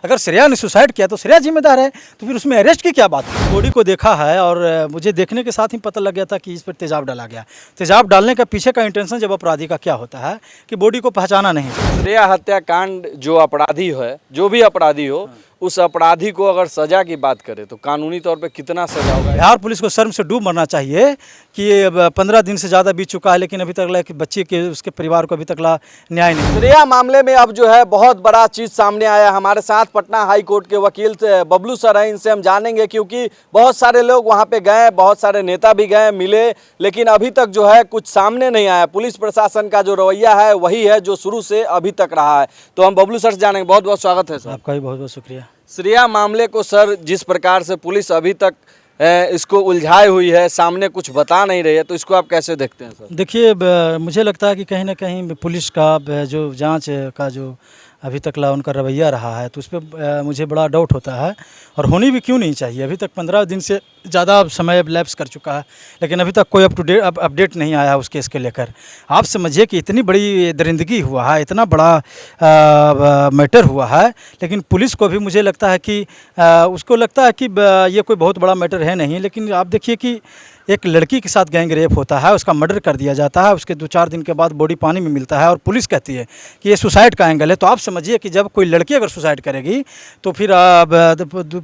अगर श्रेया ने सुसाइड किया तो श्रेया जिम्मेदार है, तो फिर उसमें अरेस्ट की क्या बात है? बॉडी को देखा है और मुझे देखने के साथ ही पता लग गया था कि इस पर तेजाब डाला गया। तेजाब डालने का पीछे का इंटेंशन जब अपराधी का क्या होता है कि बॉडी को पहचाना नहीं। श्रेया हत्याकांड जो अपराधी है, जो भी अपराधी हो, उस अपराधी को अगर सजा की बात करें तो कानूनी तौर पे कितना सजा होगा? बिहार पुलिस को शर्म से डूब मरना चाहिए कि ये 15 दिन से ज़्यादा बीत चुका है, लेकिन अभी तक बच्चे के उसके परिवार को अभी तक न्याय नहीं। श्रेया मामले में अब जो है बहुत बड़ा चीज सामने आया। हमारे साथ पटना हाई कोर्ट के वकील बबलू सर हैं, इनसे हम जानेंगे, क्योंकि बहुत सारे लोग वहाँ पे गए, बहुत सारे नेता भी गए, मिले, लेकिन अभी तक जो है कुछ सामने नहीं आया। पुलिस प्रशासन का जो रवैया है वही है जो शुरू से अभी तक रहा है। तो हम बबलू सर से जानेंगे। बहुत बहुत स्वागत है सर। आपका भी बहुत बहुत शुक्रिया। श्रेया मामले को सर जिस प्रकार से पुलिस अभी तक इसको उलझाई हुई है, सामने कुछ बता नहीं रही है, तो इसको आप कैसे देखते हैं सर? देखिए, मुझे लगता है कि कहीं ना कहीं पुलिस का जो जांच का जो अभी तक उनका रवैया रहा है, तो उस पर मुझे बड़ा डाउट होता है, और होनी भी क्यों नहीं चाहिए। अभी तक 15 दिन से ज़्यादा समय लैप्स कर चुका है, लेकिन अभी तक कोई अपडेट नहीं आया उस केस के लेकर। आप समझिए कि इतनी बड़ी दरिंदगी हुआ है, इतना बड़ा मैटर हुआ है, लेकिन पुलिस को भी मुझे लगता है कि उसको लगता है कि ये कोई बहुत बड़ा मैटर है नहीं। लेकिन आप देखिए कि एक लड़की के साथ गैंग रेप होता है, उसका मर्डर कर दिया जाता है, उसके 2-4 दिन के बाद बॉडी पानी में मिलता है और पुलिस कहती है कि ये सुसाइड का एंगल है। तो आप समझिए कि जब कोई लड़की अगर सुसाइड करेगी तो फिर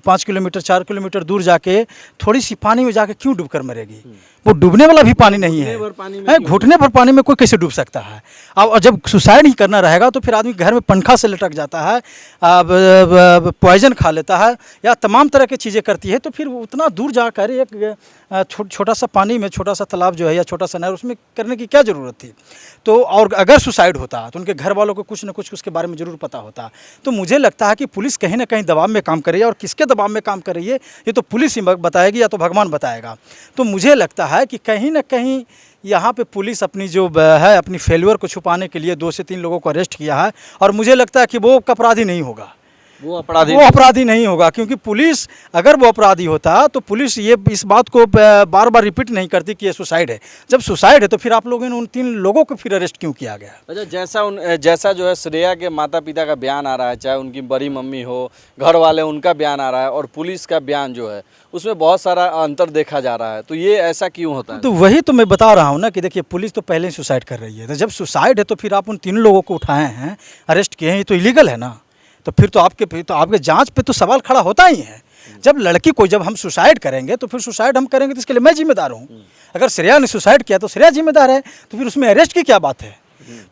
5 किलोमीटर 4 किलोमीटर दूर जाके थोड़ी सी पानी में जाके क्यों डूब कर मरेगी? वो डूबने वाला भी पानी नहीं है, घुटने भर पानी में कोई कैसे डूब सकता है? अब जब सुसाइड ही करना रहेगा तो फिर आदमी घर में पंखा से लटक जाता है, पॉइजन खा लेता है या तमाम तरह की चीज़ें करती है, तो फिर उतना दूर जाकर एक छोटा सा पानी में, छोटा सा तालाब जो है या छोटा सा नहर, उसमें करने की क्या ज़रूरत थी? तो और अगर सुसाइड होता तो उनके घर वालों को कुछ न कुछ उसके बारे में ज़रूर पता होता। तो मुझे लगता है कि पुलिस कहीं ना कहीं दबाव में काम कर रही है, और किसके दबाव में काम कर रही है ये तो पुलिस ही बताएगी या तो भगवान बताएगा। तो मुझे लगता है कि कहीं ना कहीं यहाँ पे पुलिस अपनी जो है अपनी फेल्यूर को छुपाने के लिए 2 से 3 लोगों को अरेस्ट किया है, और मुझे लगता है कि वो अपराधी नहीं होगा, वो अपराधी नहीं होगा। क्योंकि पुलिस अगर वो अपराधी होता तो पुलिस ये इस बात को बार बार रिपीट नहीं करती कि ये सुसाइड है। जब सुसाइड है तो फिर आप लोगों ने उन 3 लोगों को फिर अरेस्ट क्यों किया गया? अच्छा, जैसा जो है श्रेया के माता पिता का बयान आ रहा है, चाहे उनकी बड़ी मम्मी हो, घर वाले, उनका बयान आ रहा है, और पुलिस का बयान जो है उसमें बहुत सारा अंतर देखा जा रहा है। तो ये ऐसा क्यों होता है? तो वही तो मैं बता रहा हूँ ना कि देखिए, पुलिस तो पहले ही सुसाइड कर रही है। तो जब सुसाइड है तो फिर आप उन 3 लोगों को उठाए हैं, अरेस्ट किए हैं, ये तो इलीगल है ना। तो फिर तो आपके जांच पे तो सवाल खड़ा होता ही है। जब हम सुसाइड करेंगे तो फिर सुसाइड हम करेंगे तो इसके लिए मैं जिम्मेदार हूँ। अगर श्रेया ने सुसाइड किया तो श्रेया जिम्मेदार है, तो फिर उसमें अरेस्ट की क्या बात है?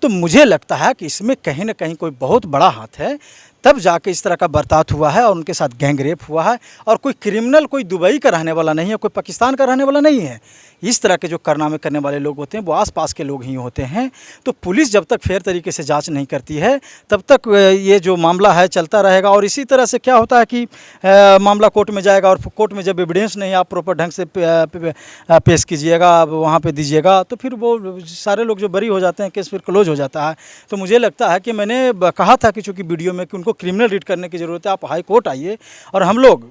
तो मुझे लगता है कि इसमें कहीं ना कहीं कोई बहुत बड़ा हाथ है, तब जाके इस तरह का बर्ताव हुआ है और उनके साथ गैंग रेप हुआ है। और कोई क्रिमिनल कोई दुबई का रहने वाला नहीं है, कोई पाकिस्तान का रहने वाला नहीं है। इस तरह के जो कारनामे करने वाले लोग होते हैं वो आसपास के लोग ही होते हैं। तो पुलिस जब तक फेयर तरीके से जांच नहीं करती है तब तक ये जो मामला है चलता रहेगा। और इसी तरह से क्या होता है कि मामला कोर्ट में जाएगा, और कोर्ट में जब एविडेंस नहीं आप प्रॉपर ढंग से पेश कीजिएगा, वहाँ पे दीजिएगा, तो फिर वो सारे लोग जो बरी हो जाते हैं, केस फिर क्लोज हो जाता है। तो मुझे लगता है कि मैंने कहा था कि चूँकि वीडियो में कि उनको क्रिमिनल रीड करने की ज़रूरत है, आप हाई कोर्ट आइए, और हम लोग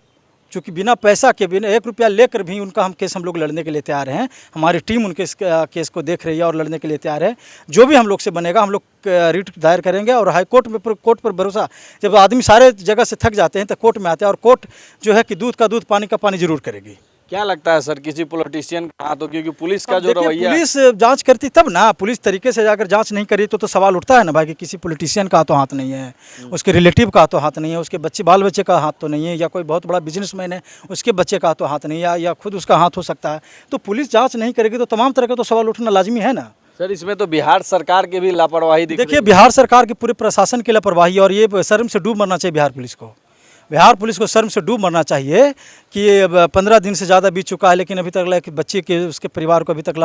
चूँकि बिना पैसा के, बिना 1 रुपया लेकर भी उनका केस हम लोग लड़ने के लिए तैयार हैं। हमारी टीम उनके केस को देख रही है और लड़ने के लिए तैयार है। जो भी हम लोग से बनेगा हम लोग रिट दायर करेंगे। और हाई कोर्ट में कोर्ट पर भरोसा, जब आदमी सारे जगह से थक जाते हैं तो कोर्ट में आते हैं, और कोर्ट जो है कि दूध का दूध पानी का पानी जरूर करेगी। क्या लगता है सर, किसी पॉलिटिशियन का हाथ हो? क्योंकि पुलिस का जो रवैया, पुलिस जांच करती तब ना, पुलिस तरीके से जाकर जांच नहीं करी तो सवाल उठता है ना भाई कि किसी पॉलिटिशियन का तो हाथ नहीं है, उसके रिलेटिव का तो हाथ नहीं है, उसके बाल बच्चे का हाथ तो नहीं है, या कोई बहुत बड़ा बिजनेसमैन है उसके बच्चे का तो हाथ नहीं है, या खुद उसका हाथ हो सकता है। तो पुलिस जाँच नहीं करेगी तो तमाम तरह का तो सवाल उठना लाजमी है ना। सर, इसमें तो बिहार सरकार की भी लापरवाही दिख रही है। देखिए, बिहार सरकार की पूरे प्रशासन की लापरवाही, और ये शर्म से डूब मरना चाहिए बिहार पुलिस को शर्म से डूब मरना चाहिए कि ये 15 दिन से ज़्यादा बीत चुका है, लेकिन अभी तक बच्चे के उसके परिवार को अभी तक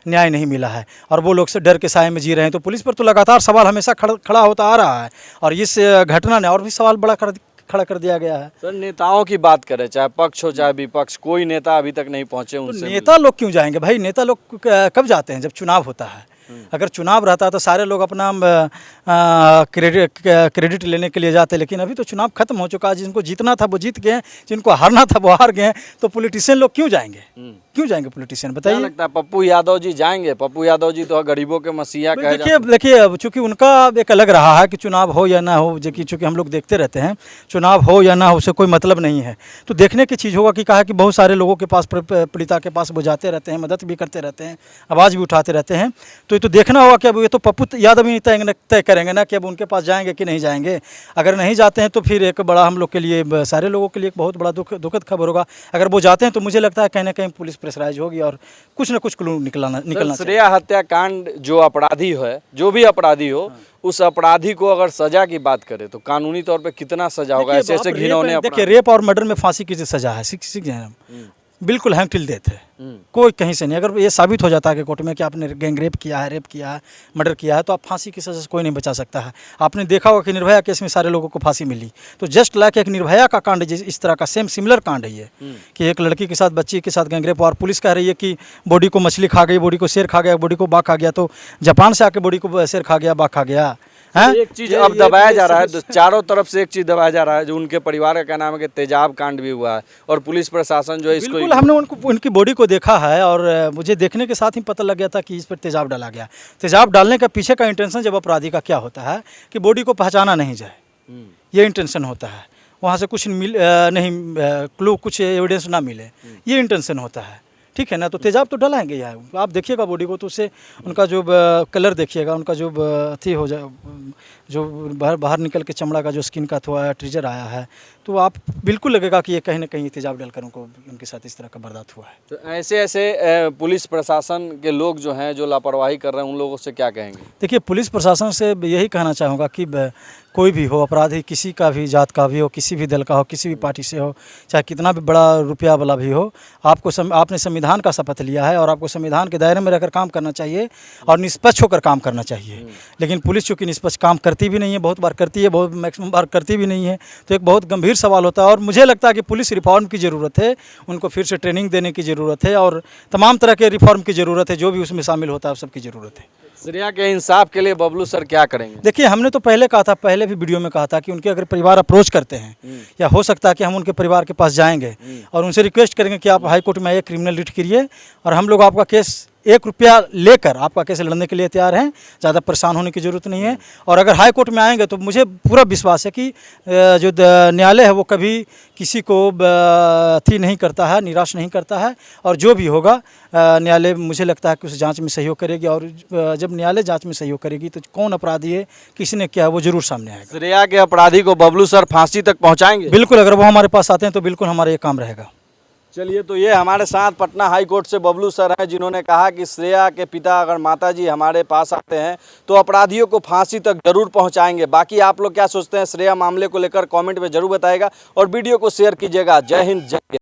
न्याय नहीं मिला है, और वो लोग से डर के साए में जी रहे हैं। तो पुलिस पर तो लगातार सवाल हमेशा खड़ा होता आ रहा है, और इस घटना ने और भी सवाल बड़ा खड़ा कर दिया गया है। सर, नेताओं की बात करें, चाहे पक्ष हो चाहे विपक्ष, कोई नेता अभी तक नहीं पहुंचे उनसे। तो नेता लोग क्यों जाएंगे भाई? नेता लोग कब जाते हैं? जब चुनाव होता है। अगर चुनाव रहता तो सारे लोग अपना क्रेडिट लेने के लिए जाते, लेकिन अभी तो चुनाव खत्म हो चुका है। जिनको जीतना था वो जीत गए, जिनको हारना था वो हार गए, तो पॉलिटिशियन लोग क्यों जाएंगे? क्यों जाएंगे पॉलिटिशियन, क्या बताइए। लगता है पप्पू यादव जी जाएंगे? पप्पू यादव जी तो गरीबों के मसीहा कहे देखिए देखिए, अब चूंकि उनका एक अलग रहा है कि चुनाव हो या ना हो, जो कि चूंकि हम लोग देखते रहते हैं, चुनाव हो या ना हो उससे कोई मतलब नहीं है। तो देखने की चीज़ होगा कि कहा कि बहुत सारे लोगों के पास, पीड़िता के पास वो जाते रहते हैं, मदद भी करते रहते हैं, आवाज़ भी उठाते रहते हैं। तो ये तो देखना होगा कि अब ये तो पप्पू यादव ही तय करेंगे ना कि अब उनके पास जाएंगे कि नहीं जाएंगे। अगर नहीं जाते हैं तो फिर एक बड़ा हम लोग के लिए, सारे लोगों के लिए एक बहुत बड़ा दुखद खबर होगा। अगर वो जाते हैं तो मुझे लगता है कहीं ना कहीं पुलिस प्रेशराइज होगी और कुछ ना कुछ क्लू निकलना चाहिए। श्रेया हत्याकांड जो अपराधी है, जो भी अपराधी हो, उस अपराधी को अगर सजा की बात करें तो कानूनी तौर पे कितना सजा होगा? ऐसे ऐसे घिनौने देखिए, रेप और मर्डर में फांसी की सजा है, सीख जाए बिल्कुल हैंग टिल डेथ है, कोई कहीं से नहीं। अगर ये साबित हो जाता है कि कोर्ट में कि आपने गैंग रेप किया है, रेप किया है, मर्डर किया है, तो आप फांसी की सजा से कोई नहीं बचा सकता है। आपने देखा होगा कि निर्भया केस में सारे लोगों को फांसी मिली। तो जस्ट लाइक एक निर्भया का कांड, इस तरह का सेम सिमिलर कांड है ये, कि एक लड़की के साथ, बच्ची के साथ गैंग रेप, और पुलिस कह रही है कि बॉडी को मछली खा गई, बॉडी को शेर खा गया, बॉडी को बाघ खा गया। तो जापान से आके बॉडी को शेर खा गया, बाघ खा गया है। एक चीज अब दबाया जा रहा है, चारों तरफ से एक चीज दबाया जा रहा है, जो उनके परिवार का कहना है कि तेजाब कांड भी हुआ है और पुलिस प्रशासन जो है इसको, बिल्कुल हमने उनकी बॉडी को देखा है और मुझे देखने के साथ ही पता लग गया था कि इस पर तेजाब डाला गया। तेजाब डालने का पीछे का इंटेंशन जब अपराधी का क्या होता है कि बॉडी को पहचाना नहीं जाए, ये इंटेंशन होता है। वहाँ से कुछ क्लू, कुछ एविडेंस ना मिले, ये इंटेंशन होता है। ठीक है ना। तो तेजाब तो डलाएंगे यार, आप देखिएगा बॉडी को तो उससे उनका जो कलर देखिएगा, उनका जो अथी हो जाए, जो बाहर निकल के चमड़ा का जो स्किन का थोड़ा ट्रीजर आया है, तो आप बिल्कुल लगेगा कि ये कहीं ना कहीं तेजाब डालकर उनके साथ इस तरह का बर्दाश्त हुआ है। तो ऐसे ऐसे पुलिस प्रशासन के लोग जो हैं, जो लापरवाही कर रहे हैं, उन लोगों से क्या कहेंगे? देखिए, पुलिस प्रशासन से यही कहना चाहूँगा कि कोई भी हो अपराधी, किसी का भी जात का भी हो, किसी भी दल का हो, किसी भी पार्टी से हो, चाहे कितना भी बड़ा रुपया वाला भी हो, आपने संविधान का शपथ लिया है और आपको संविधान के दायरे में रहकर काम करना चाहिए और निष्पक्ष होकर काम करना चाहिए। लेकिन पुलिस चूँकि निष्पक्ष काम करती भी नहीं है, बहुत बार करती है, बहुत मैक्सिमम बार करती भी नहीं है, तो एक बहुत गंभीर सवाल होता है। और मुझे लगता है कि पुलिस रिफॉर्म की ज़रूरत है, उनको फिर से ट्रेनिंग देने की ज़रूरत है और तमाम तरह के रिफॉर्म की ज़रूरत है, जो भी उसमें शामिल होता है सबकी ज़रूरत है। श्रेया के इंसाफ के लिए बबलू सर क्या करेंगे? देखिए, हमने तो पहले कहा था, पहले भी वीडियो में कहा था कि उनके अगर परिवार अप्रोच करते हैं, या हो सकता है कि हम उनके परिवार के पास जाएंगे और उनसे रिक्वेस्ट करेंगे कि आप हाई कोर्ट में आइए, क्रिमिनल रिट करिए और हम लोग आपका केस 1 रुपया लेकर आपका केस लड़ने के लिए तैयार हैं। ज़्यादा परेशान होने की ज़रूरत नहीं है। और अगर हाई कोर्ट में आएंगे तो मुझे पूरा विश्वास है कि जो न्यायालय है वो कभी किसी को अथी नहीं करता है, निराश नहीं करता है। और जो भी होगा न्यायालय, मुझे लगता है कि उस जांच में सहयोग करेगी। और जब न्यायालय जांच में सहयोग करेगी तो कौन अपराधी है, किसने किया है, वो जरूर सामने आएगा। श्रेया के अपराधी को बबलू सर फांसी तक पहुंचाएंगे? बिल्कुल, अगर वो हमारे पास आते हैं तो बिल्कुल हमारा ये काम रहेगा। चलिए, तो ये हमारे साथ पटना हाई कोर्ट से बबलू सर हैं, जिन्होंने कहा कि श्रेया के पिता अगर माता जी हमारे पास आते हैं तो अपराधियों को फांसी तक जरूर पहुंचाएंगे। बाकी आप लोग क्या सोचते हैं श्रेया मामले को लेकर कमेंट में जरूर बताएगा और वीडियो को शेयर कीजिएगा। जय हिंद, जय